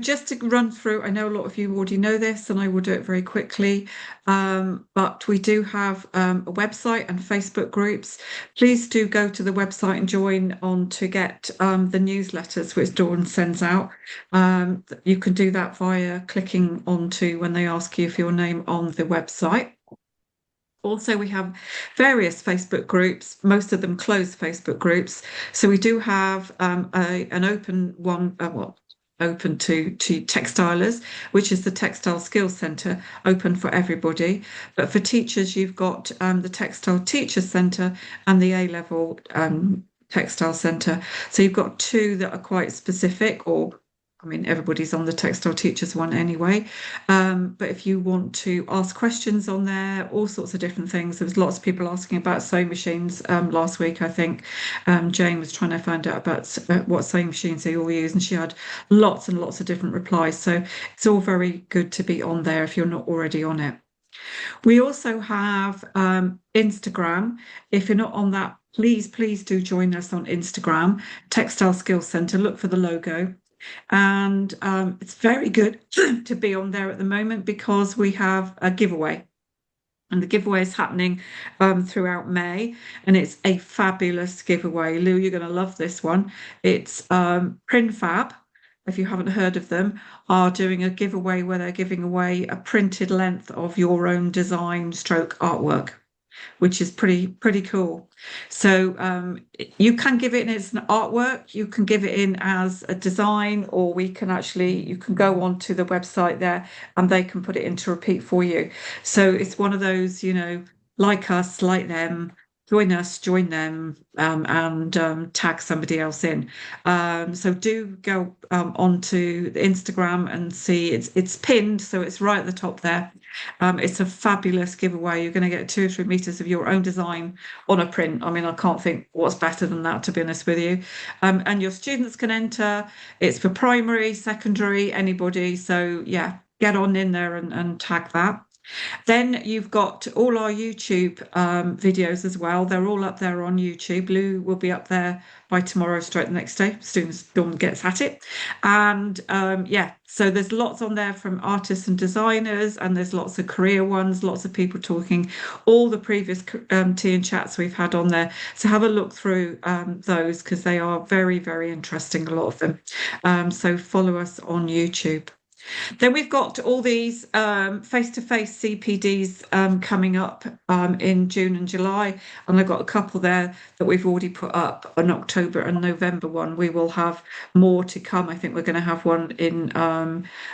just to run through, I know a lot of you already know this, and I will do it very quickly. But we do have a website and Facebook groups. Please do go to the website and join on to get the newsletters which Dawn sends out. You can do that via clicking onto when they ask you for your name on the website. Also, we have various Facebook groups, most of them closed Facebook groups. So we do have an open one, well, open to textilers, which is the Textile Skills Centre, open for everybody. But for teachers, you've got the Textile Teachers Centre and the A-level Textile Centre. So you've got two that are quite specific, or I mean, everybody's on the textile teachers one anyway. But if you want to ask questions on there, all sorts of different things. There was lots of people asking about sewing machines last week, I think. Jane was trying to find out about what sewing machines they all use, and she had lots and lots of different replies. So it's all very good to be on there if you're not already on it. We also have Instagram. If you're not on that, please do join us on Instagram, Textile Skills Centre. Look for the logo. And it's very good to be on there at the moment because we have a giveaway. And the giveaway is happening throughout May, and it's a fabulous giveaway. Lou, you're going to love this one. It's PrintFab, if you haven't heard of them, are doing a giveaway where they're giving away a printed length of your own design stroke artwork, which is pretty cool. So you can give it in as an artwork, you can give it in as a design, or you can go onto the website there and they can put it into repeat for you. So it's one of those, like us, like them, join us, join them, and tag somebody else in. So do go onto the Instagram and see it's pinned, so it's right at the top there. It's a fabulous giveaway. You're going to get 2 or 3 meters of your own design on a print. I mean, I can't think what's better than that, to be honest with you. And your students can enter. It's for primary, secondary, anybody. So yeah, get on in there and tag that. Then you've got all our YouTube videos as well. They're all up there on YouTube. Lou will be up there by tomorrow, straight the next day, as soon as Dawn gets at it. And yeah, so there's lots on there from artists and designers, and there's lots of career ones, lots of people talking, all the previous tea and chats we've had on there. So have a look through those because they are very interesting, a lot of them. So follow us on YouTube. Then we've got all these face-to-face CPDs coming up in June and July, and I've got a couple there that we've already put up, an October and November one. We will have more to come. I think we're going to have one in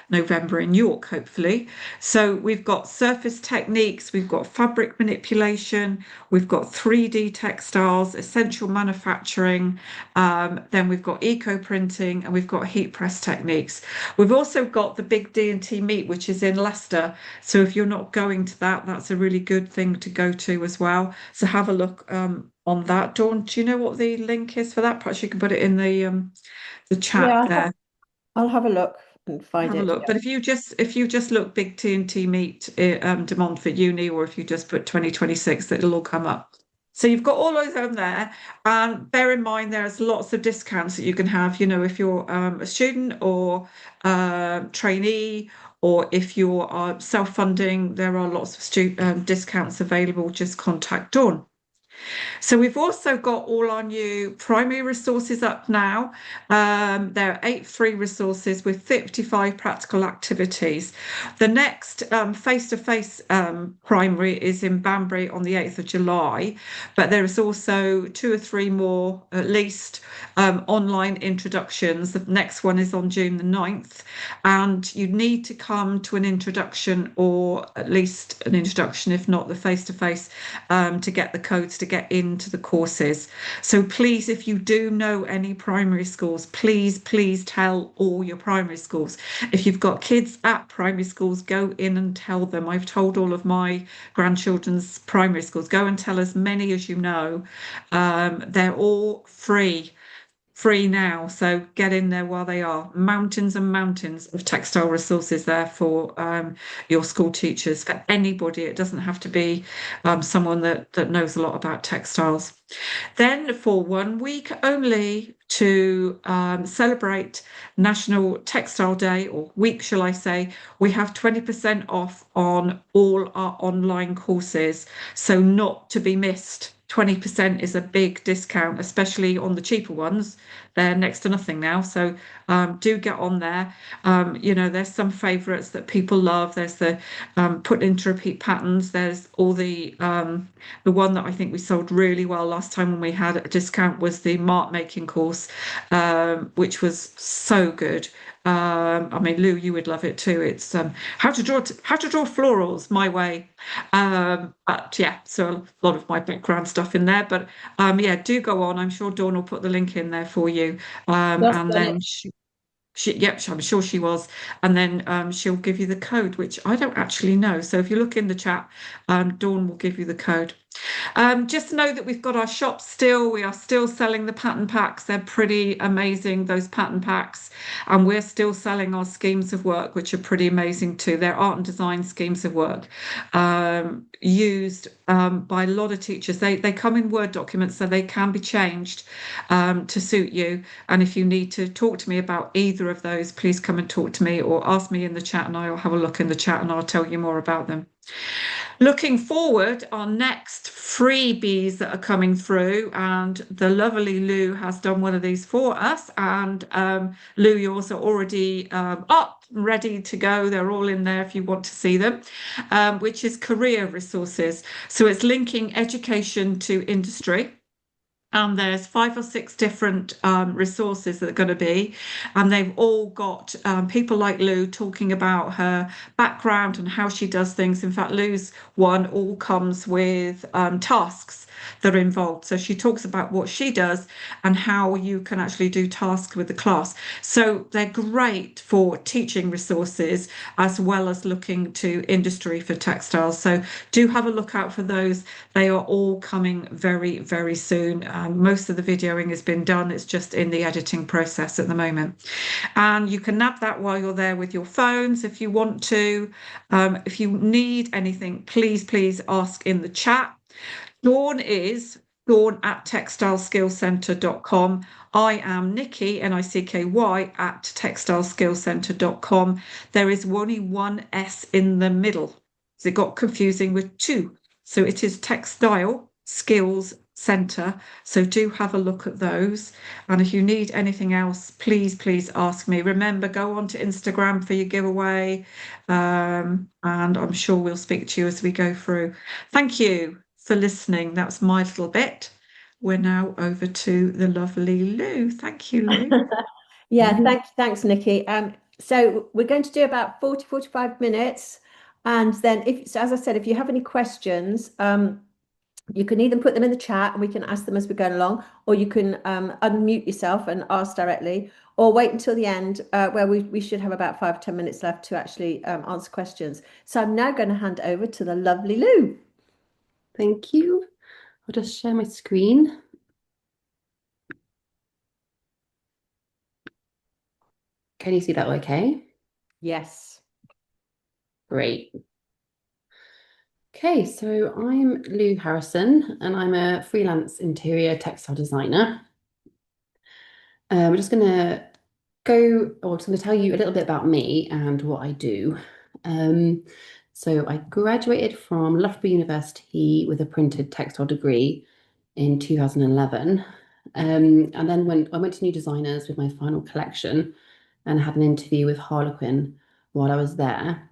November in York, hopefully. So we've got surface techniques, we've got fabric manipulation, we've got 3D textiles, essential manufacturing, then we've got eco printing, and we've got heat press techniques. We've also got the big D&T meet, which is in Leicester. So if you're not going to that, that's a really good thing to go to as well. So have a look on that. Dawn, do you know what the link is for that? Perhaps you can put it in the chat there. I'll have a look and find Have a it. look. But if you just look big T&T meet De Montfort Uni, or if you just put 2026, it'll all come up. So you've got all those on there. And bear in mind, there's lots of discounts that you can have, if you're a student or trainee, or if you're self-funding, there are lots of discounts available. Just contact Dawn. So we've also got all our new primary resources up now. There are 8 free resources with 55 practical activities. The next face-to-face primary is in Banbury on the 8th of July, but there is also 2 or 3 more, at least, online introductions. The next one is on June the 9th, and you need to come to an introduction, or at least an introduction, if not the face-to-face, to get the codes to get into the courses. So please, if you do know any primary schools, please tell all your primary schools. If you've got kids at primary schools, go in and tell them. I've told all of my grandchildren's primary schools, go and tell as many as you know. They're all free free now. So get in there while they are. Mountains and mountains of textile resources there for your school teachers, for anybody. It doesn't have to be someone that knows a lot about textiles. Then for 1 week only to celebrate National Textile Day, or week, shall I say, we have 20% off on all our online courses. So not to be missed. 20% is a big discount, especially on the cheaper ones. They're next to nothing now. So do get on there. There's some favorites that people love. There's the put into repeat patterns. There's all the one that I think we sold really well last time when we had a discount was the mark making course, which was so good. I mean, Lou, you would love it too. It's how to draw florals my way. But yeah, so a lot of my background stuff in there. But yeah, do go on. I'm sure Dawn will put the link in there for you. Just And done then it. yep, I'm sure she was. And then she'll give you the code, which I don't actually know. So if you look in the chat, Dawn will give you the code. Just know that we've got our shop still. We are still selling the pattern packs. They're pretty amazing, those pattern packs. And we're still selling our schemes of work, which are pretty amazing too. They're art and design schemes of work used by a lot of teachers. They come in Word documents, so they can be changed to suit you. And if you need to talk to me about either of those, please come and talk to me or ask me in the chat, and I'll have a look in the chat and I'll tell you more about them. Looking forward, our next freebies that are coming through, and the lovely Lou has done one of these for us. And Lou, yours are already up, ready to go. They're all in there if you want to see them, which is career resources. So it's linking education to industry. And there's 5 or 6 different resources that are going to be, and they've all got people like Lou talking about her background and how she does things. In fact, Lou's one all comes with tasks that are involved. So she talks about what she does and how you can actually do tasks with the class. So they're great for teaching resources as well as looking to industry for textiles. So do have a look out for those. They are all coming very, very soon. Most of the videoing has been done. It's just in the editing process at the moment. And you can nab that while you're there with your phones if you want to. If you need anything, please ask in the chat. Dawn is Dawn at textileskillcentre.com. I am Nikki, Nicky, at textileskillcentre.com. There is only one S in the middle. So it got confusing with 2. So it is Textile Skills Centre. So do have a look at those. And if you need anything else, please ask me. Remember, go on to Instagram for your giveaway. And I'm sure we'll speak to you as we go through. Thank you for listening. That's my little bit. We're now over to the lovely Lou. Thank you, Lou. Yeah, thanks, Nikki. So we're going to do about 45 minutes. And then as I said, if you have any questions, you can either put them in the chat and we can ask them as we go along, or you can unmute yourself and ask directly, or wait until the end where we should have about 5 or 10 minutes left to actually answer questions. So I'm now going to hand over to the lovely Lou. Thank you. I'll just share my screen. Can you see that okay? Yes. Great. Okay, so I'm Lou Harrison and I'm a freelance interior textile designer. I'm just going to tell you a little bit about me and what I do. So I graduated from Loughborough University with a printed textile degree in 2011. And then I went to New Designers with my final collection and had an interview with Harlequin while I was there.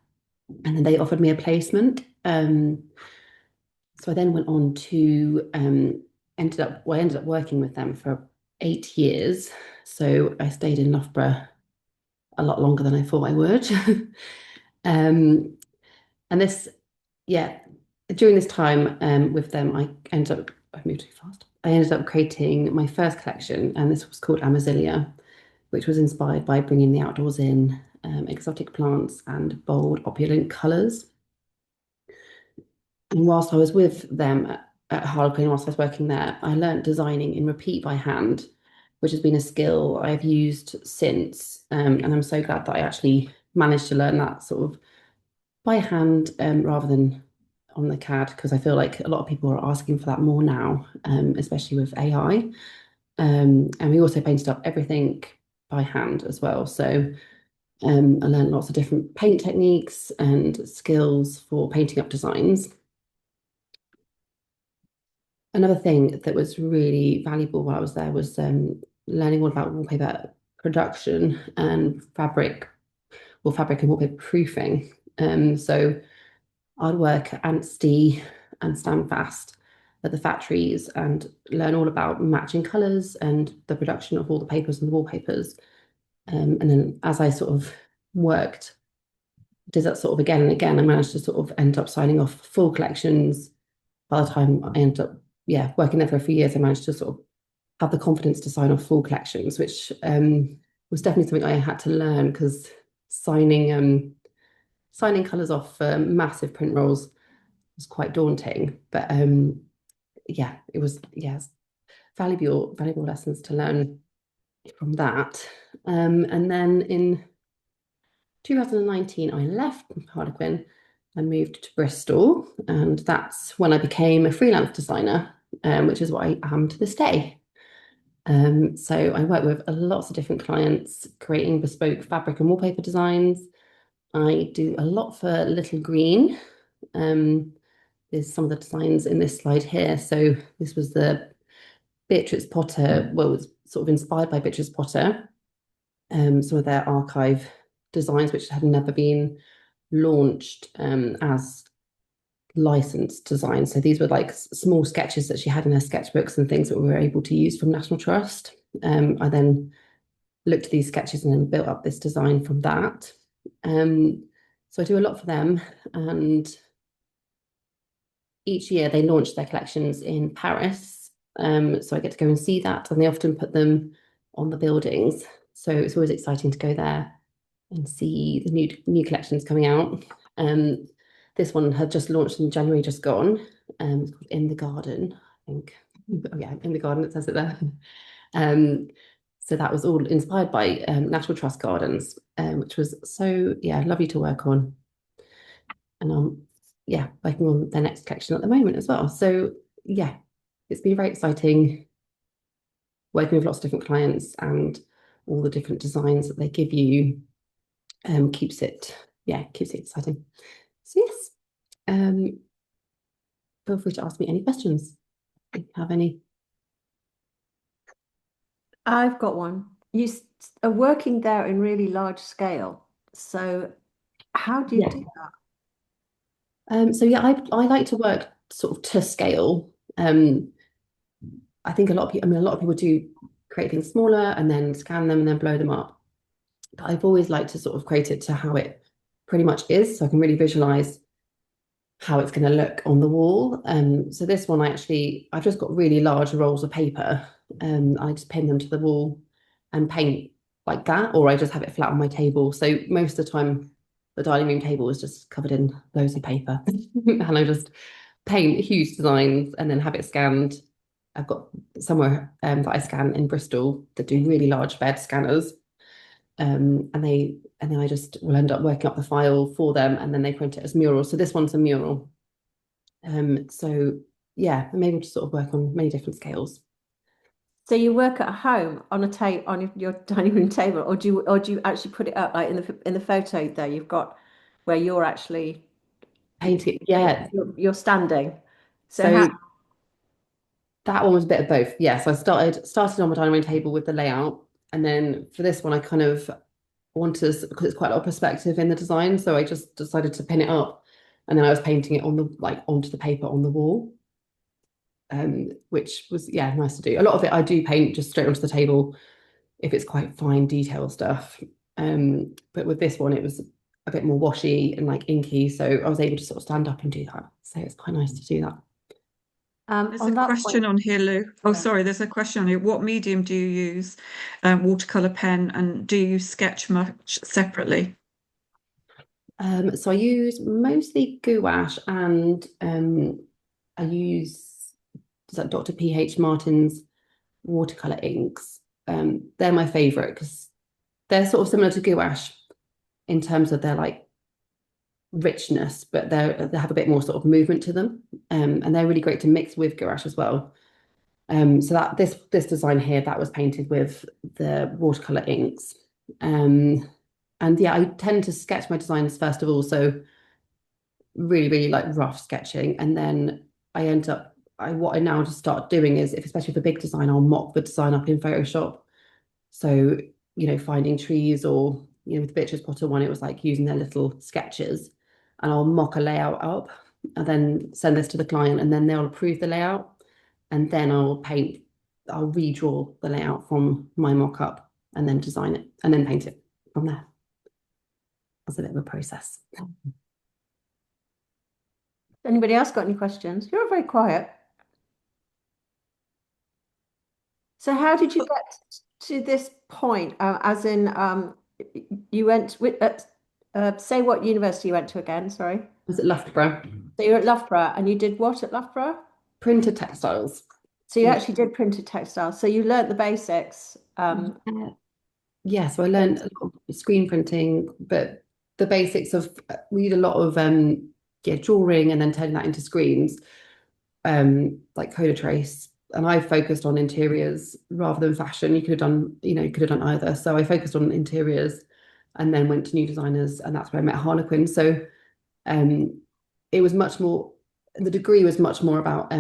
And then they offered me a placement. So I then went on to I ended up working with them for 8 years. So I stayed in Loughborough a lot longer than I thought I would. And during this time with them, I've moved too fast. I ended up creating my first collection, and this was called Amazilia, which was inspired by bringing the outdoors in, exotic plants and bold, opulent colours. And whilst I was with them at Harlequin, whilst I was working there, I learned designing in repeat by hand. which has been a skill I've used since. And I'm so glad that I actually managed to learn that sort of by hand rather than on the CAD, because I feel like a lot of people are asking for that more now, especially with AI. And we also painted up everything by hand as well. So I learned lots of different paint techniques and skills for painting up designs. Another thing that was really valuable while I was there was learning all about wallpaper production and fabric and wallpaper proofing. So I'd work at Anstey and Standfast at the factories and learn all about matching colours and the production of all the papers and wallpapers. And then as I sort of worked, did that sort of again and again, I managed to sort of end up signing off full collections. By the time I ended up, working there for a few years, I managed to sort of have the confidence to sign off full collections, which was definitely something I had to learn, because signing colours off for massive print rolls was quite daunting. But it was valuable lessons to learn from that. And then in 2019, I left Harlequin and moved to Bristol, and that's when I became a freelance designer, which is what I am to this day. So I work with lots of different clients, creating bespoke fabric and wallpaper designs. I do a lot for Little Green. There's some of the designs in this slide here. So this was the Beatrice Potter, well, it was sort of inspired by Beatrice Potter. Some of their archive designs, which had never been launched as licensed designs. So these were like small sketches that she had in her sketchbooks and things that we were able to use from National Trust. I then looked at these sketches and then built up this design from that. So I do a lot for them, and each year they launch their collections in Paris. So I get to go and see that, and they often put them on the buildings. So it's always exciting to go there and see the new collections coming out. This one had just launched in January, just gone. It's called In the Garden, I think. Oh yeah, In the Garden, it says it there. So that was all inspired by National Trust Gardens, which was so lovely to work on. And working on their next collection at the moment as well. So it's been very exciting working with lots of different clients, and all the different designs that they give you keeps it exciting. So yes, feel free to ask me any questions if you have any. I've got one. You are working there in really large scale. So how do you do that? So I like to work sort of to scale. I think a lot of people do create things smaller and then scan them and then blow them up. But I've always liked to sort of create it to how it pretty much is, so I can really visualize how it's going to look on the wall. So this one, I've just got really large rolls of paper. I just pin them to the wall and paint like that, or I just have it flat on my table. So most of the time, the dining room table is just covered in loads of paper, and I just paint huge designs and then have it scanned. I've got somewhere that I scan in Bristol that do really large bed scanners, and then I just will end up working up the file for them, and then they print it as murals. So this one's a mural. So I'm able to sort of work on many different scales. So you work at home on your dining room table, or do you actually put it up like in the photo there you've got where you're actually Painting, yeah. You're standing. So that one was a bit of both. Yes, I started on my dining room table with the layout, and then for this one I kind of wanted to, because it's quite a lot of perspective in the design, so I just decided to pin it up, and then I was painting it onto the paper on the wall, which was nice to do. A lot of it I do paint just straight onto the table if it's quite fine detail stuff, but with this one it was a bit more washy and like inky, so I was able to sort of stand up and do that, so it's quite nice to do that. There's a question on here, Lou. Oh, sorry, there's a question on here. What medium do you use? Watercolor pen, and do you sketch much separately? So I use mostly gouache, and I use Dr. P.H. Martin's watercolor inks. they're my favorite because they're sort of similar to gouache in terms of their like richness, but they have a bit more sort of movement to them, and they're really great to mix with gouache as well. So that this design here, that was painted with the watercolor inks, and yeah, I tend to sketch my designs first of all, so really like rough sketching, and then what I now just start doing is, if especially for big design, I'll mock the design up in Photoshop. So, finding trees, or, with the Beatrice Potter one, it was like using their little sketches, and I'll mock a layout up and then send this to the client, and then they'll approve the layout. And then I'll redraw the layout from my mock-up and then design it and then paint it from there. That's a bit of a process. Anybody else got any questions? You're very quiet. So how did you get to this point? As in, you went with, say what university you went to again, sorry. I was at Loughborough. So you're at Loughborough, and you did what at Loughborough? Printed textiles. So you actually did printed textiles. So you learnt the basics. Yeah, so I learned a lot of screen printing, but the basics of, we did a lot of drawing and then turning that into screens, like Coda Trace. And I focused on interiors rather than fashion. You could have done either. So I focused on interiors and then went to new designers, and that's where I met Harlequin. So it was much more, the degree was much more about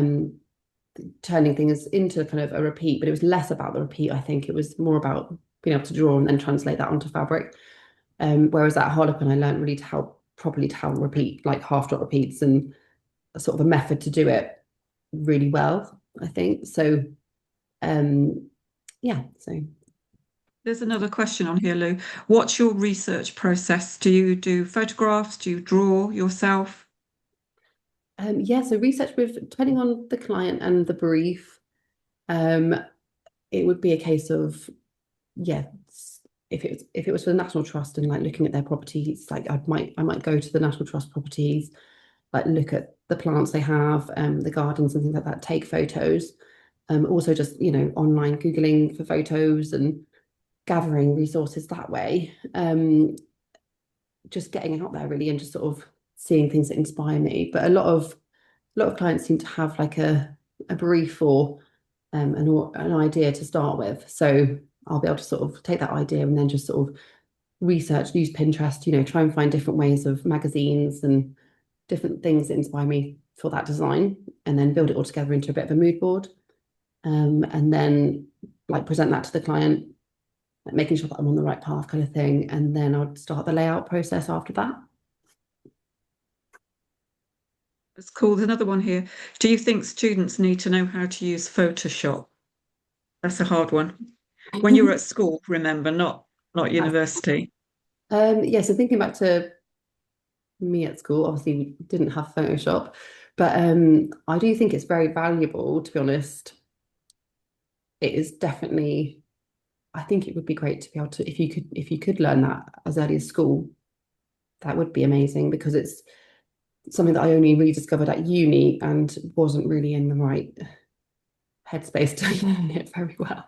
turning things into kind of a repeat, but it was less about the repeat. I think it was more about being able to draw and then translate that onto fabric. Whereas at Harlequin, I learned really to properly tell repeat, like half dot repeats, and a sort of a method to do it really well, I think. So yeah, so. There's another question on here, Lou. What's your research process? Do you do photographs? Do you draw yourself? Yeah, so research depending on the client and the brief, it would be a case of, yeah, if it was for the National Trust and like looking at their properties, like I might go to the National Trust properties, like look at the plants they have, the gardens and things like that, take photos. Also just, online Googling for photos and gathering resources that way. Just getting out there really and just sort of seeing things that inspire me. But a lot of clients seem to have like a brief or an idea to start with. So I'll be able to sort of take that idea and then just sort of research, use Pinterest, try and find different ways of magazines and different things that inspire me for that design, and then build it all together into a bit of a mood board. And then like present that to the client, like making sure that I'm on the right path kind of thing. And then I'll start the layout process after that. That's cool. There's another one here. Do you think students need to know how to use Photoshop? That's a hard one. When you were at school, remember, not university. Yeah, so thinking back to me at school, obviously we didn't have Photoshop, but I do think it's very valuable, to be honest. It is definitely, I think it would be great to be able to, if you could learn that as early as school, that would be amazing, because it's something that I only rediscovered at uni and wasn't really in the right headspace to learn it very well.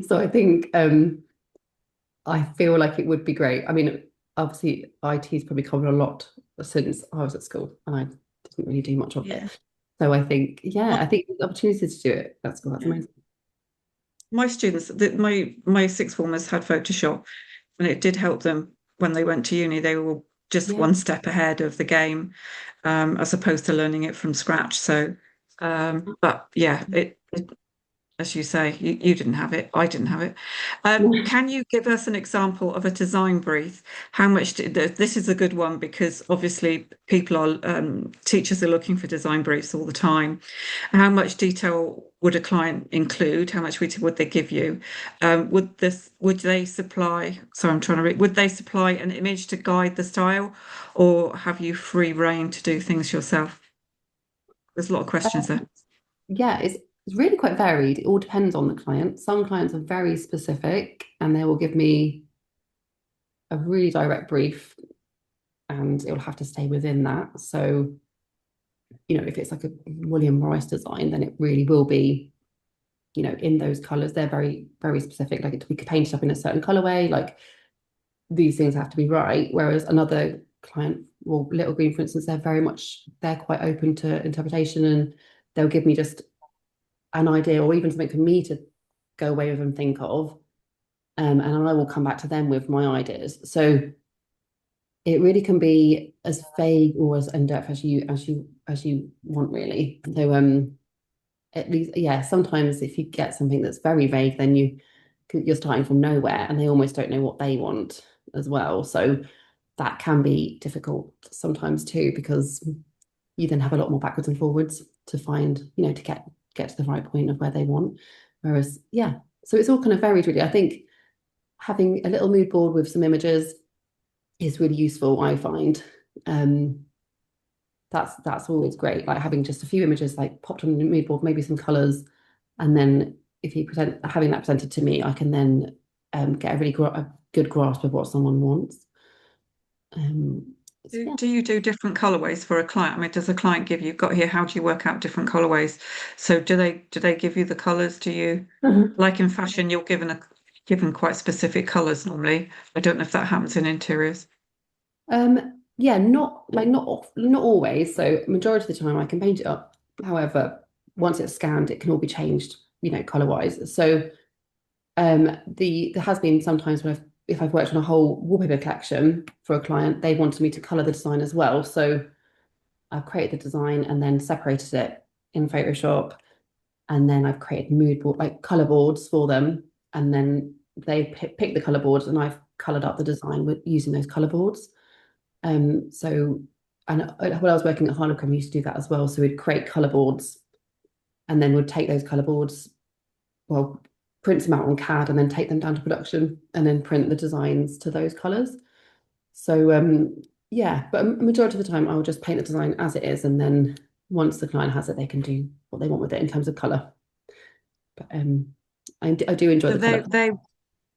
So I think I feel like it would be great. I mean, obviously IT's probably covered a lot since I was at school, and I didn't really do much of it. So I think, I think the opportunity to do it at school, that's amazing. My students, my sixth formers had Photoshop, and it did help them when they went to uni. They were just one step ahead of the game, as opposed to learning it from scratch. So, but yeah, as you say, you didn't have it. I didn't have it. Can you give us an example of a design brief? How much this is a good one, because obviously teachers are looking for design briefs all the time. How much detail would a client include? How much would they give you? Would they supply? So I'm trying to read. Would they supply an image to guide the style, or have you free reign to do things yourself? There's a lot of questions there. Yeah, it's really quite varied. It all depends on the client. Some clients are very specific and they will give me a really direct brief, and it will have to stay within that. So, if it's like a William Morris design, then it really will be you know, in those colors. They're very, very specific, like it to be painted up in a certain colorway, like these things have to be right. Whereas another client, well, Little Green, for instance, they're quite open to interpretation, and they'll give me just an idea or even something for me to go away with and think of. And I will come back to them with my ideas. So it really can be as vague or as in-depth as you want, really. So at least, yeah, sometimes if you get something that's very vague, then you're starting from nowhere and they almost don't know what they want as well. So that can be difficult sometimes too, because you then have a lot more backwards and forwards to find, you know, to get to the right point of where they want. Whereas, yeah, so it's all kind of varied, really. I think having a little mood board with some images is really useful, I find. That's always great. Like having just a few images like popped on the mood board, maybe some colors, and then if you having that presented to me, I can then get a really a good grasp of what someone wants. Yeah. Do you do different colorways for a client? I mean, does a client give you got here? How do you work out different colorways? So do they give you the colors? Do you like in fashion? You're given quite specific colors normally. I don't know if that happens in interiors. Yeah, not always. So majority of the time I can paint it up. However, once it's scanned, it can all be changed, you know, color wise. So there has been sometimes when if I've worked on a whole wallpaper collection for a client, they wanted me to color the design as well. So I've created the design and then separated it in Photoshop, and then I've created mood board, like color boards for them, and then they pick the color boards, and I've colored up the design with using those color boards. So, and when I was working at Harlequin, we used to do that as well. So we'd create color boards, and then we'd take those color boards, well, print them out on CAD, and then take them down to production, and then print the designs to those colors. So, yeah, but a majority of the time, I will just paint the design as it is, and then once the client has it, they can do what they want with it in terms of color. But I do enjoy So the color.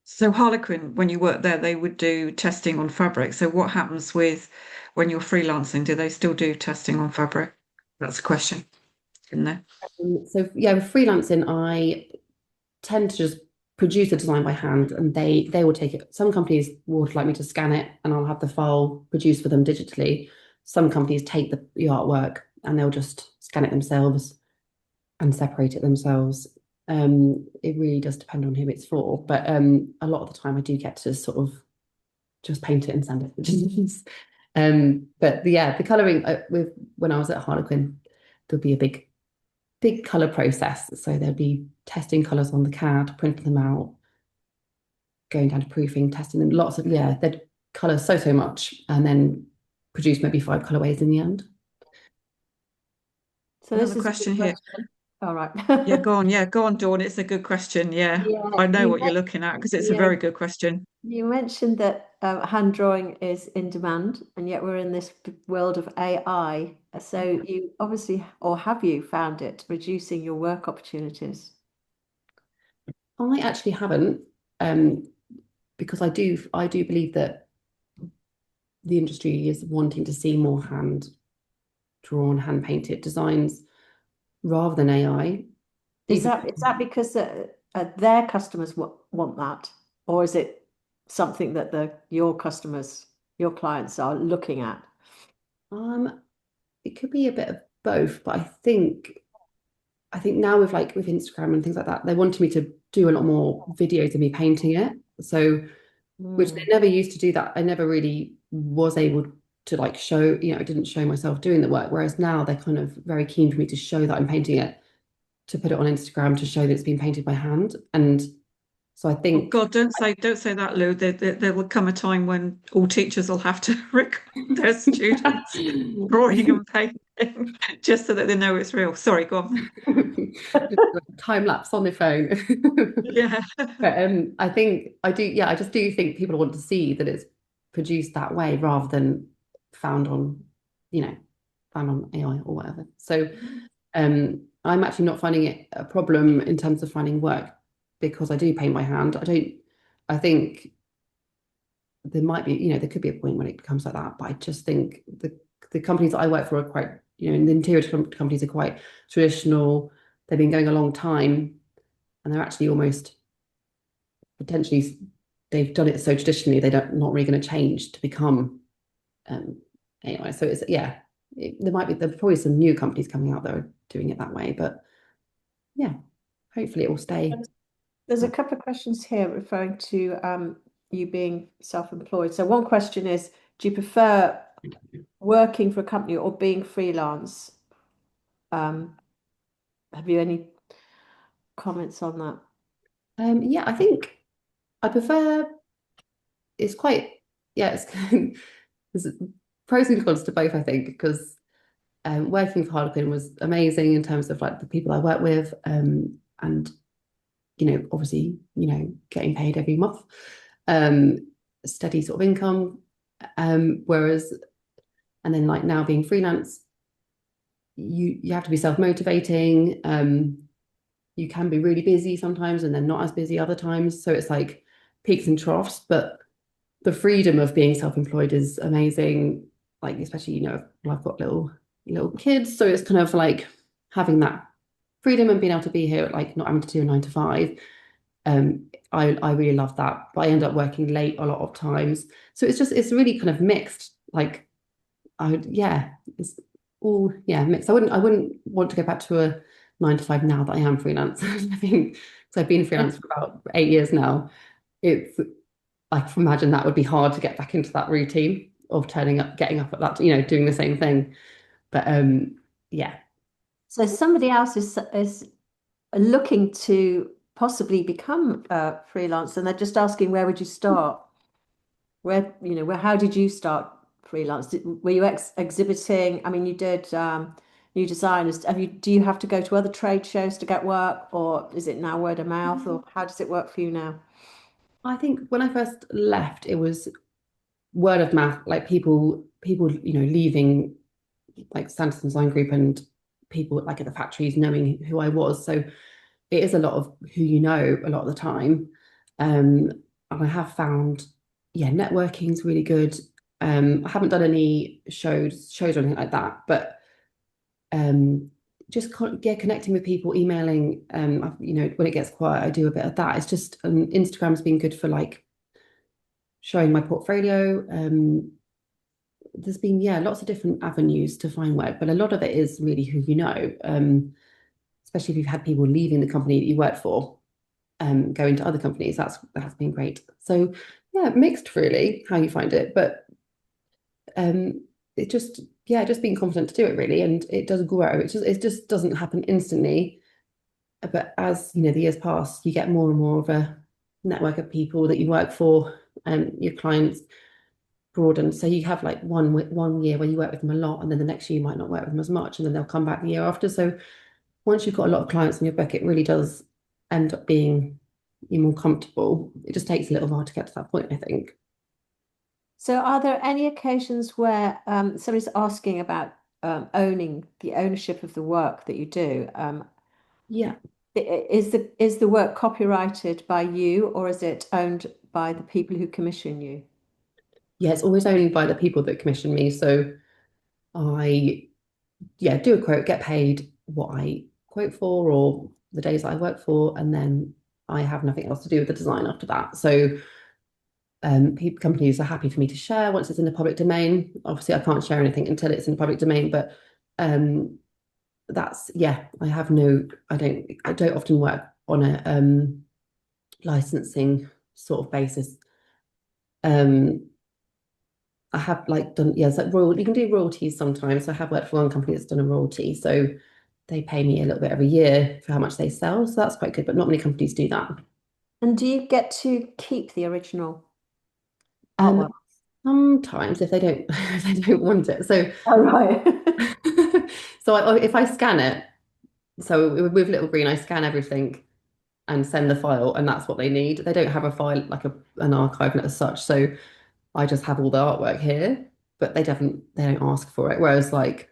so Harlequin, when you work there, they would do testing on fabric. So what happens with when you're freelancing? Do they still do testing on fabric? That's a question, isn't there? So yeah, with freelancing, I tend to just produce a design by hand, and they will take it. Some companies would like me to scan it and I'll have the file produced for them digitally. Some companies take the artwork and they'll just scan it themselves and separate it themselves. It really does depend on who it's for, but a lot of the time I do get to sort of just paint it and send it. But yeah, the colouring with when I was at Harlequin, there'll be a big colour process. So there'll be testing colours on the CAD, printing them out, going down to proofing, testing them. Lots of they'd colour so much, and then produce maybe 5 colourways in the end. So Another this is a question good here. question. All right. Yeah, go on. Yeah, go on, Dawn. It's a good question. Yeah, Yeah, I know you what you're looking at because it's a yeah, very good question. you mentioned that hand drawing is in demand, and yet we're in this world of AI. So you obviously, or have you found it reducing your work opportunities? I actually haven't, because I do believe that the industry is wanting to see more hand drawn, hand painted designs rather than AI. Is Even that because their customers want that, or is it something that your customers, your clients are looking at? it could be a bit of both, but I think now with Instagram and things like that, they wanted me to do a lot more videos of me painting it. So which they never used to do that. I never really was able to like show, I didn't show myself doing the work. Whereas now they're kind of very keen for me to show that I'm painting it, to put it on Instagram to show that it's been painted by hand. And so I Oh think God, don't say that, Lou. There will come a time when all teachers will have to record their students drawing and painting just so that they know it's real. Sorry, go on. time lapse on their phone. Yeah. But I think I do, yeah, I just do think people want to see that it's produced that way rather than found on, you know, found on AI or whatever. So I'm actually not finding it a problem in terms of finding work because I do paint by hand. I think there might be, there could be a point when it becomes like that, but I just think the companies that I work for are quite, the interior companies are quite traditional. They've been going a long time. and they're actually almost potentially, they've done it so traditionally, they don't not really going to change to become anyway. So it's there's probably some new companies coming out that are doing it that way, but yeah, hopefully it will stay. There's a couple of questions here referring to you being self-employed. So one question is, do you prefer working for a company or being freelance? Have you any comments on that? Yeah, I think I prefer, it's quite, yeah, it's there's pros and cons to both, I think, because working for Harlequin was amazing in terms of like the people I work with, and obviously, getting paid every month, steady sort of income. Whereas, and then like now being freelance, you have to be self-motivating. You can be really busy sometimes and then not as busy other times. So it's like peaks and troughs, but the freedom of being self-employed is amazing. Like, especially, I've got little kids. So it's kind of like having that freedom and being able to be here, like not having to do a 9 to 5. I really love that, but I end up working late a lot of times. So it's really kind of mixed. Like, it's all mixed. I wouldn't want to go back to a 9 to 5 now that I am freelance. I think, so I've been freelance for about 8 years now. It's, I can imagine that would be hard to get back into that routine of turning up, getting up at that, doing the same thing. But yeah. So somebody else is looking to possibly become a freelance, and they're just asking, where would you start? How did you start freelance? Were you exhibiting? I mean, you did new designers. Do you have to go to other trade shows to get work, or is it now word of mouth, or how does it work for you now? I think when I first left, it was word of mouth, like people, leaving like Sanderson Design Group and people like at the factories knowing who I was. So it is a lot of who a lot of the time. And I have found, networking's really good. I haven't done any shows or anything like that, but just connecting with people, emailing. When it gets quiet, I do a bit of that. It's just Instagram's been good for like showing my portfolio. There's been lots of different avenues to find work, but a lot of it is really who you know. Especially if you've had people leaving the company that you work for, going to other companies. That's been great. So mixed really how you find it, but it just being confident to do it really, and it does grow. It just doesn't happen instantly, but as the years pass, you get more and more of a network of people that you work for, and your clients broaden. So you have like one year where you work with them a lot, and then the next year you might not work with them as much, and then they'll come back the year after. So once you've got a lot of clients in your book, it really does end up being you're more comfortable. It just takes a little while to get to that point, I think. So are there any occasions where somebody's asking about owning the ownership of the work that you do? Yeah. Is the work copyrighted by you, or is it owned by the people who commission you? Yeah, it's always only by the people that commission me. So I, do a quote, get paid what I quote for or the days that I work for, and then I have nothing else to do with the design after that. So companies are happy for me to share once it's in the public domain. Obviously, I can't share anything until it's in the public domain, but that's I don't often work on a licensing sort of basis. I have like done, it's like you can do royalties sometimes. So I have worked for one company that's done a royalty. So they pay me a little bit every year for how much they sell. So that's quite good, but not many companies do that. And do you get to keep the original Um, artwork? Sometimes if they don't if they don't want it. So Oh, right. so if I scan it, so with Little Green, I scan everything and send the file, and that's what they need. They don't have a file like an archive as such. So I just have all the artwork here, but they don't ask for it. Whereas like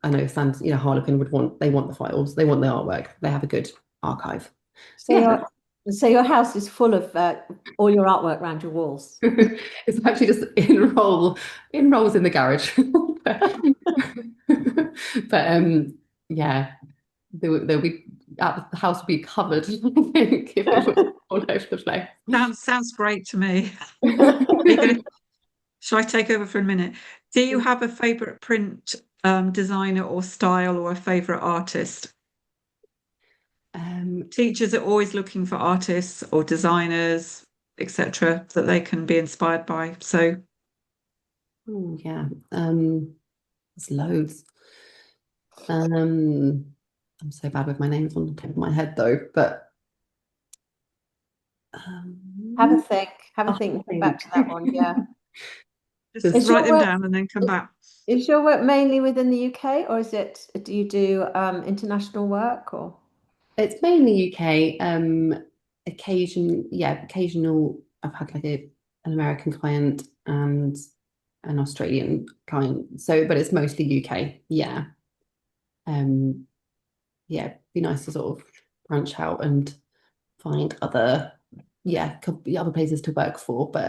I know Harlequin they want the files, they want the artwork, they have a good archive. So Yeah. your house is full of all your artwork around your walls. It's actually just enrolls in the garage. but yeah, there'll be the house would be covered, I think, if it was all over the place. Sounds great to me. Are you gonna, shall I take over for a minute? Do you have a favorite print designer or style or a favorite artist? Teachers are always looking for artists or designers, etc., that they can be inspired by. So, oh, yeah, there's loads. I'm so bad with my names on the top of my head though, but Have a think. Have a I think and come back think to that one. Yeah. just there's Is write your them work down and then come back. is your work mainly within the UK, or do you do international work or? it's mainly UK. Occasional. I've had like an American client and an Australian client. So, but it's mostly UK. Yeah. Yeah, be nice to sort of branch out and find other, yeah, could be other places to work for. But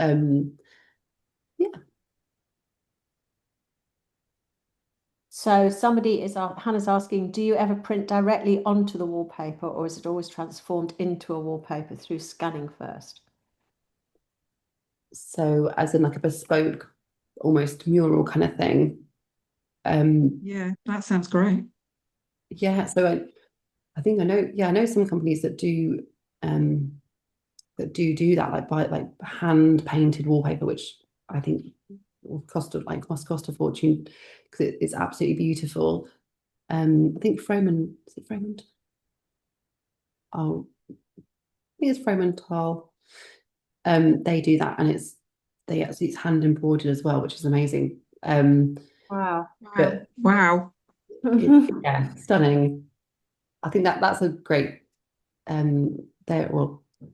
yeah. So Hannah's asking, do you ever print directly onto the wallpaper, or is it always transformed into a wallpaper through scanning first? So as in like a bespoke, almost mural kind of thing. Yeah, that sounds great. Yeah, so I think I know, yeah, I know some companies that do that, like buy like hand painted wallpaper, which I think will must cost a fortune because it's absolutely beautiful. I think Froman, is it Froman? Oh, I think it's Froman Tile. They do that, and it's hand embroidered as well, which is amazing. Wow. Wow. But Wow. yeah, stunning. I think that's a great they're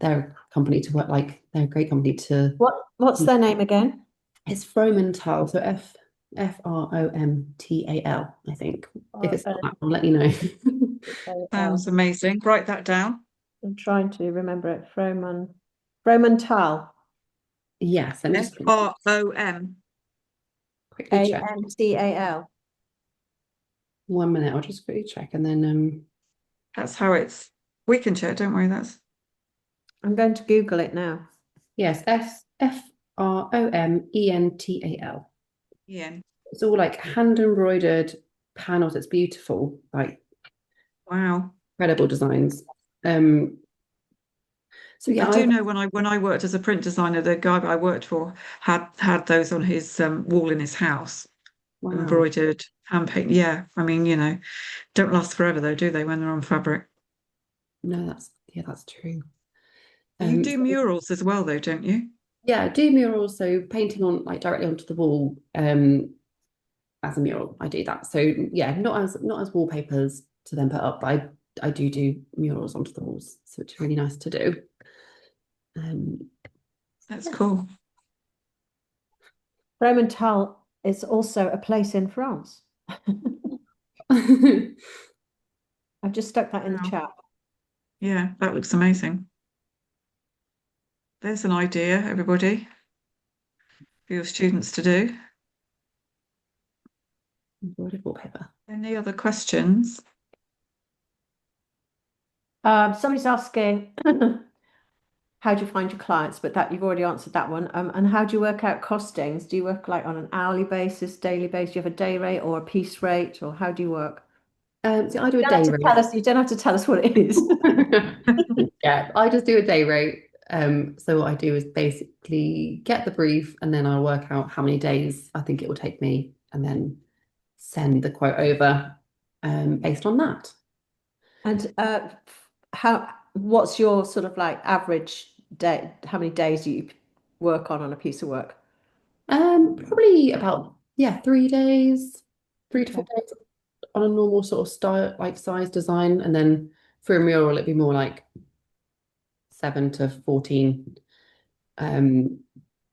a company to work they're a great company to What's their name again? it's Fromental, so Fromental, I think. If it's not that, I'll let you know. Sounds amazing. Write that down. I'm trying to remember it. Fromental. Yes, let me just FROM. quickly check. AMCAL. 1 minute, I'll just quickly check and then That's how it's. We can check, don't worry. That's I'm going to Google it now. yes, Fromental. Ian. It's all like hand embroidered panels. It's beautiful, like Wow. incredible designs. Um, so I yeah, do know when I worked as a print designer, the guy I worked for had those on his wall in his house, wow, embroidered, hand paint. Yeah, I mean, don't last forever though, do they, when they're on fabric? no, that's true. You do So, murals as well though, don't you? yeah, do murals, so painting on like directly onto the wall, as a mural. I do that. So yeah, not as wallpapers to then put up, but I do murals onto the walls, so it's really nice to do. That's Yeah. cool. Fromental is also a place in France. I've just stuck that in the Wow. chat. Yeah, that looks amazing. There's an idea, everybody, for your students to do. Embroidered wallpaper. Any other questions? Somebody's asking, how do you find your clients? But that you've already answered that one. And how do you work out costings? Do you work like on an hourly basis, daily basis? Do you have a day rate or a piece rate, or how do you work? So I do a You don't have day to rate. tell us. You don't have to tell us what it is. Yeah, I just do a day rate. So what I do is basically get the brief and then I'll work out how many days I think it will take me and then send the quote over based on that. And what's your sort of like average day? How many days do you work on a piece of work? Probably about 3 days, 3 to 4 Okay. days on a normal sort of style, like size design, and then for a mural it'd be more like 7 to 14. Um,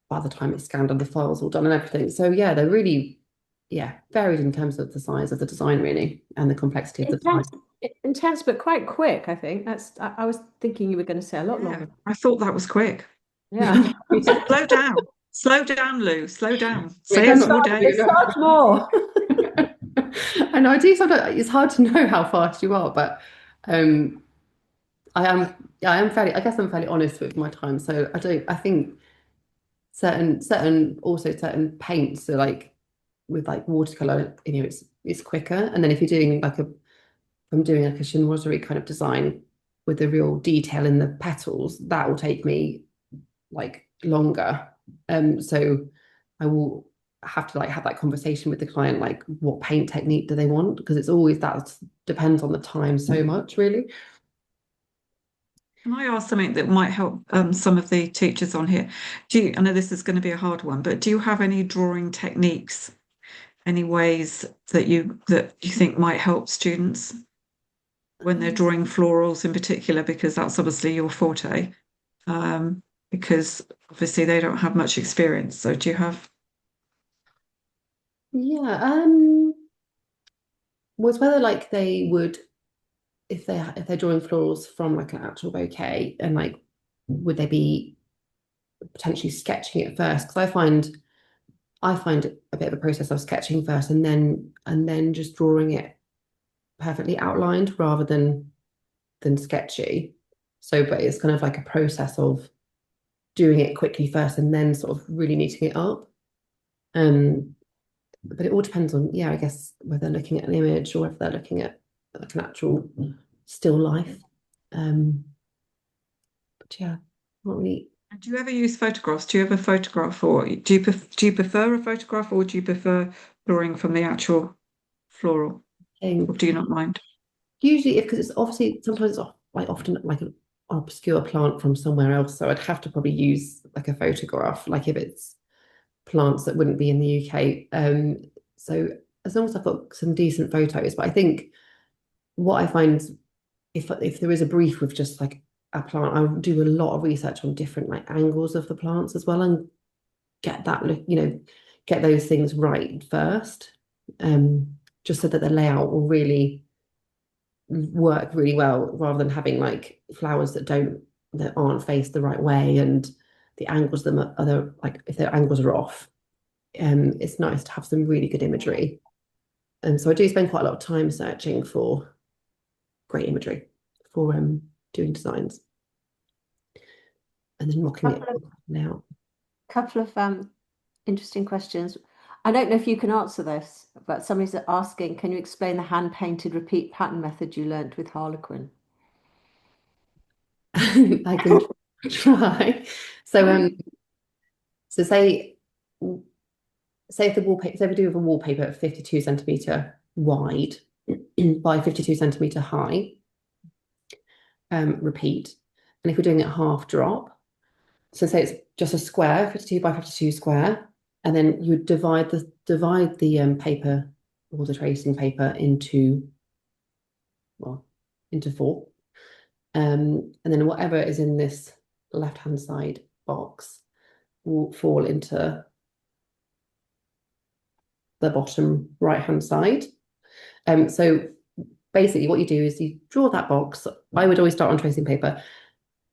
by the time it's scanned and the file's all done and everything. So yeah, they're really varied in terms of the size of the design really and the complexity of the design. Intense, intense, but quite quick, I think. I was thinking you were going to say a lot Yeah, longer. I thought that was quick. Yeah. Slow down. Slow down, Lou. Slow down. Yeah, Say go it not 4 days. Start more. I know I do sometimes it's hard to know how fast you are, but I guess I'm fairly honest with my time. So I think certain paints are like with like watercolor, it's quicker. And then if you're doing like I'm doing like a chinoiserie kind of design with the real detail in the petals, that will take me like longer. So I will have to like have that conversation with the client, like what paint technique do they want? Because it's always that depends on the time so much, really. Can I ask something that might help some of the teachers on here? I know this is going to be a hard one, but do you have any drawing techniques, any ways that you think might help students when they're drawing florals in particular, because that's obviously your forte, because obviously they don't have much experience. So do you have? Yeah, was whether like they would if they're drawing florals from like an actual bouquet and like would they be potentially sketching it first? Because I find it a bit of a process of sketching first and then just drawing it perfectly outlined rather than sketchy. So, but it's kind of like a process of doing it quickly first and then sort of really neating it up. Um, but it all depends on, yeah, I guess whether they're looking at an image or if they're looking at like an actual still life. Um, but yeah, not really. Do you ever use photographs? Do you ever photograph, or do you prefer a photograph, or do you prefer drawing from the actual floral, or Thing. do you not mind? Usually, if because it's obviously sometimes it's like often like an obscure plant from somewhere else, so I'd have to probably use like a photograph, like if it's plants that wouldn't be in the UK. So as long as I've got some decent photos, but I think what I find if there is a brief with just like a plant, I would do a lot of research on different like angles of the plants as well and get that look, get those things right first, just so that the layout will really work really well rather than having like flowers that aren't faced the right way and the angles them are other like if their angles are off. It's nice to have some really good imagery. And so I do spend quite a lot of time searching for great imagery for doing designs and then mocking it Couple of, out. couple of interesting questions. I don't know if you can answer this, but somebody's asking, can you explain the hand-painted repeat pattern method you learnt with Harlequin? I can try. So so say if the wallpaper, say we do have a wallpaper 52 centimeter wide by 52 centimeter high, repeat. And if we're doing it half drop, so say it's just a square, 52 by 52 square, and then you would divide the paper or the tracing paper into four. And then whatever is in this left-hand side box will fall into the bottom right-hand side. So basically what you do is you draw that box. I would always start on tracing paper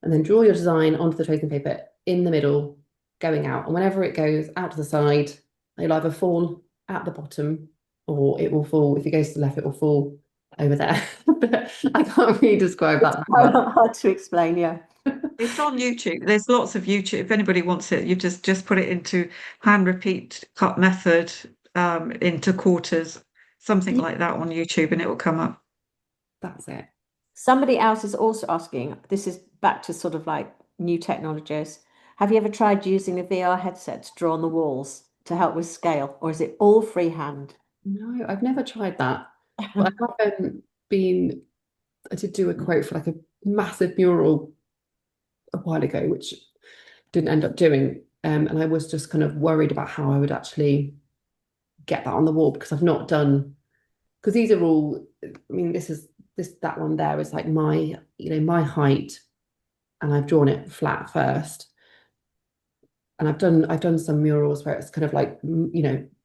and then draw your design onto the tracing paper in the middle, going out. And whenever it goes out to the side, it'll either fall at the bottom or it will fall, if it goes to the left, it will fall over there. But I can't really describe that very well. Hard to explain, yeah. It's on YouTube. There's lots of YouTube. If anybody wants it, you just put it into hand repeat cut method, into quarters, something like that on YouTube, and it will come up. That's it. Somebody else is also asking, this is back to sort of like new technologies. Have you ever tried using a VR headset to draw on the walls to help with scale, or is it all freehand? No, I've never tried that. But I have been, I did do a quote for like a massive mural a while ago, which didn't end up doing. And I was just kind of worried about how I would actually get that on the wall because I've not done, because these are all, I mean, that one there is like my height, and I've drawn it flat first. And I've done some murals where it's kind of like,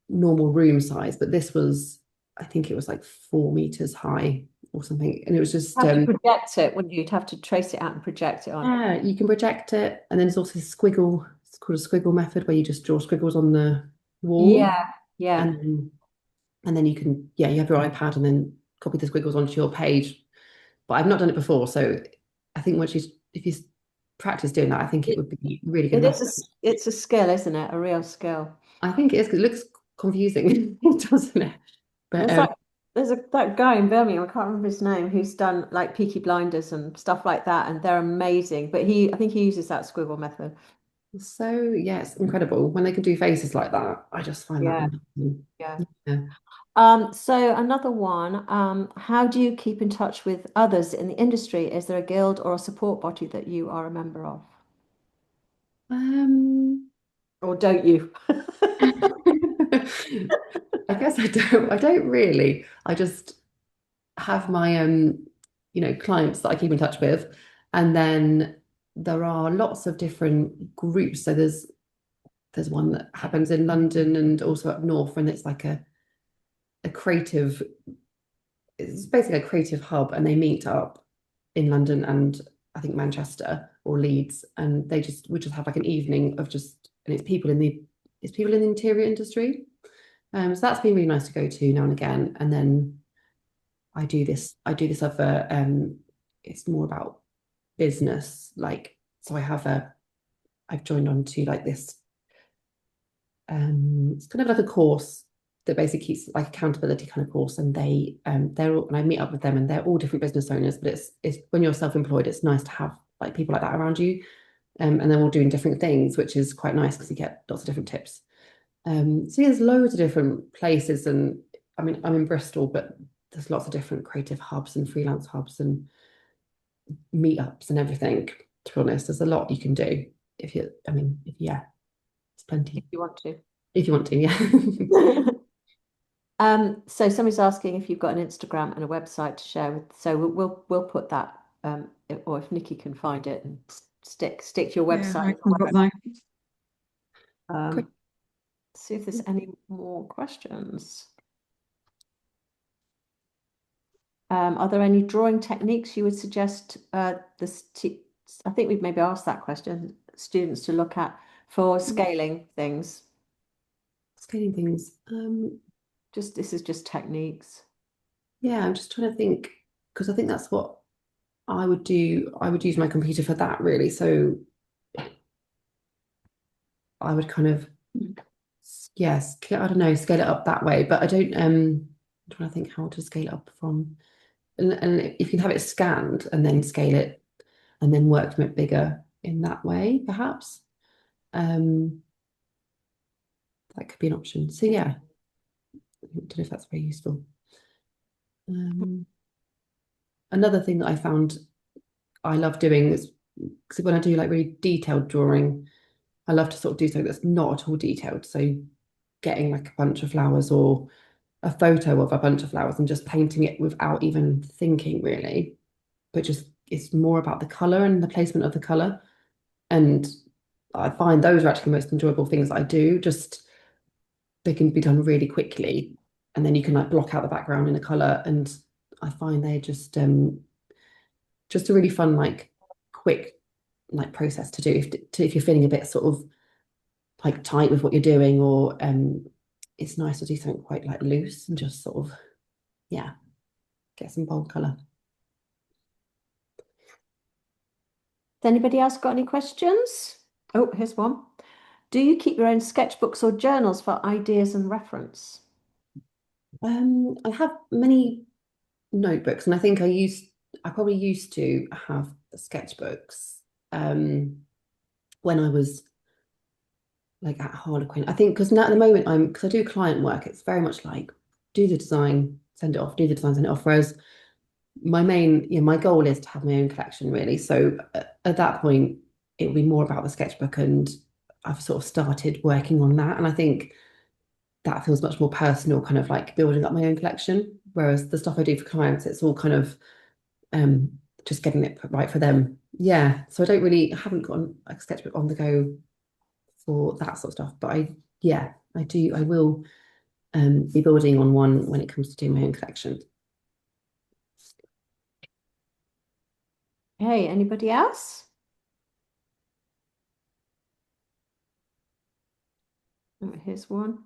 normal room size, but this was, I think it was like 4 meters high or something. And it was just, Have to project it, wouldn't you? You'd have to trace it out and project it on. yeah, you can project it. And then there's also squiggle, it's called a squiggle method where you just draw squiggles on the wall. Yeah, yeah. And then you can, you have your iPad and then copy the squiggles onto your page. But I've not done it before, so I think if you practice doing that, I think it would be really good It enough. is it's a skill, isn't it? A real skill. I think it is 'cause it looks confusing, doesn't it? But There's that guy in Birmingham, I can't remember his name, who's done like Peaky Blinders and stuff like that, and they're amazing. But I think he uses that squiggle method. so yeah, it's incredible when they can do faces like that. I just find that Yeah, amazing. yeah. Yeah. So another one, how do you keep in touch with others in the industry? Is there a guild or a support body that you are a member of? Um, Or don't you? I guess I don't really. I just have my clients that I keep in touch with, and then there are lots of different groups. So there's one that happens in London and also up north, and it's like a creative, it's basically a creative hub, and they meet up in London and I think Manchester or Leeds, and we just have like an evening of just, and it's people in the interior industry. So that's been really nice to go to now and again. And then I do this other, it's more about business. Like, so I've joined on to like this, it's kind of like a course that basically keeps like accountability kind of course. And they're all, and I meet up with them and they're all different business owners, but it's when you're self-employed, it's nice to have like people like that around you. And they're all doing different things, which is quite nice because you get lots of different tips. So yeah, there's loads of different places, and I mean, I'm in Bristol, but there's lots of different creative hubs and freelance hubs and meetups and everything. To be honest, there's a lot you can do yeah, it's If plenty you want to. if you want to, yeah. So somebody's asking if you've got an Instagram and a website to share with. So we'll put that, or if Nikki can find it and stick your Yeah, I website. can put that. Great. See if there's any more questions. Are there any drawing techniques you would suggest I think we've maybe asked that question, students to look at for scaling things? Scaling things. This is just techniques. Yeah, I'm just trying to think because I think that's what I would do. I would use my computer for that really. So I would kind of, yes, I don't know, scale it up that way. But I don't. I'm trying to think how to scale it up from, and if you can have it scanned and then scale it, and then work from it bigger in that way, perhaps. Um, that could be an option. So yeah, I don't know if that's very useful. Another thing that I found I love doing is because when I do like really detailed drawing, I love to sort of do something that's not at all detailed. So getting like a bunch of flowers or a photo of a bunch of flowers and just painting it without even thinking really, but just it's more about the color and the placement of the color. And I find those are actually the most enjoyable things I do. Just they can be done really quickly, and then you can like block out the background in a color. And I find they're just a really fun, like quick, like process to do if you're feeling a bit sort of like tight with what you're doing, or it's nice to do something quite like loose and just sort of, yeah, get some bold color. Has anybody else got any questions? Oh, here's one. Do you keep your own sketchbooks or journals for ideas and reference? I have many notebooks, and I think I probably used to have sketchbooks when I was like at Harlequin. I think because now at the moment because I do client work, it's very much like do the design, send it off, do the design, send it off. Whereas my goal is to have my own collection really. So at that point, it will be more about the sketchbook, and I've sort of started working on that. And I think that feels much more personal, kind of like building up my own collection. Whereas the stuff I do for clients, it's all kind of um, just getting it right for them. Yeah. So I haven't got a sketchbook on the go for that sort of stuff. But I will be building on one when it comes to doing my own collection. Hey, anybody else? Oh, here's one.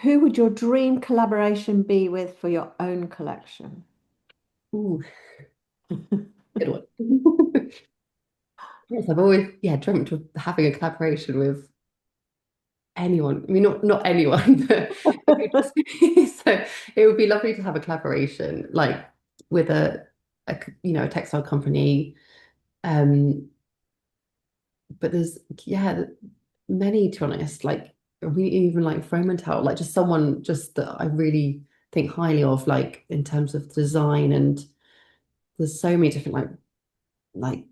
Who would your dream collaboration be with for your own collection? Ooh. Good one. Yes, I've always dreamt of having a collaboration with anyone. I mean, not anyone, but so it would be lovely to have a collaboration like with a textile company. Um, but there's many to be honest, like we even like Fromental, like just someone just that I really think highly of, like in terms of design, and there's so many different like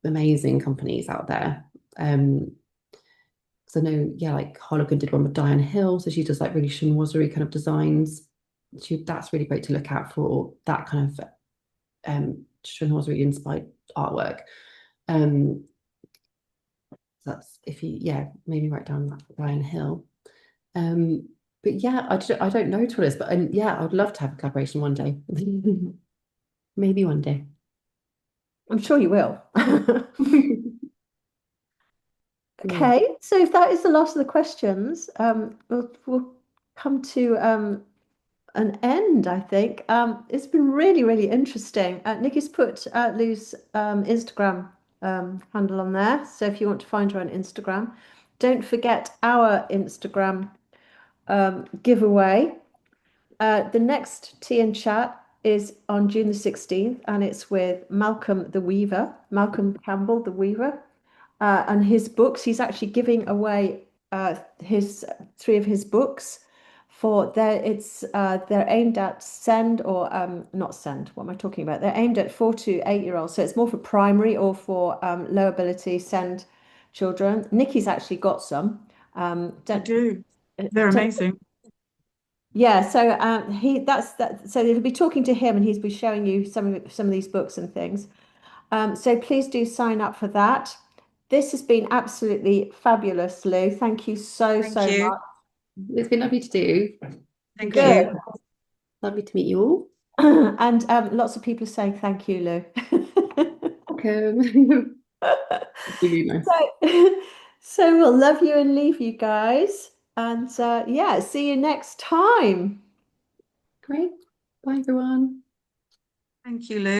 amazing companies out there. So I know, like Hologan did one with Diane Hill, so she does like really chinoiserie kind of designs. That's really great to look out for that kind of chinoiserie inspired artwork. So that's if you maybe write down that Diane Hill. But I don't know to this, but I'd love to have a collaboration one day. Maybe one day. I'm sure you will. Okay, so if that is the last of the questions, we'll come to an end, I think. It's been really, really interesting. Nikki's put Lou's Instagram handle on there. So if you want to find her on Instagram, don't forget our Instagram giveaway. The next Tea and Chat is on June the 16th, and it's with Malcolm the Weaver, Malcolm Campbell the Weaver, and his books. He's actually giving away his 3 of his books for they're aimed at send or not send. What am I talking about? They're aimed at 4 to 8-year-olds, so it's more for primary or for low ability send children. Nikki's actually got some. I do. They're don't- amazing. yeah, so that's that. So he'll be talking to him, and he's be showing you some of these books and things. So please do sign up for that. This has been absolutely fabulous, Lou. Thank you so you. much. It's been lovely to do. Thank Good. you. Lovely to meet you all. And lots of people are saying thank you, Lou. Welcome. Really nice. So we'll love you and leave you guys. And see you next time. Great. Bye, everyone. Thank you, Lou.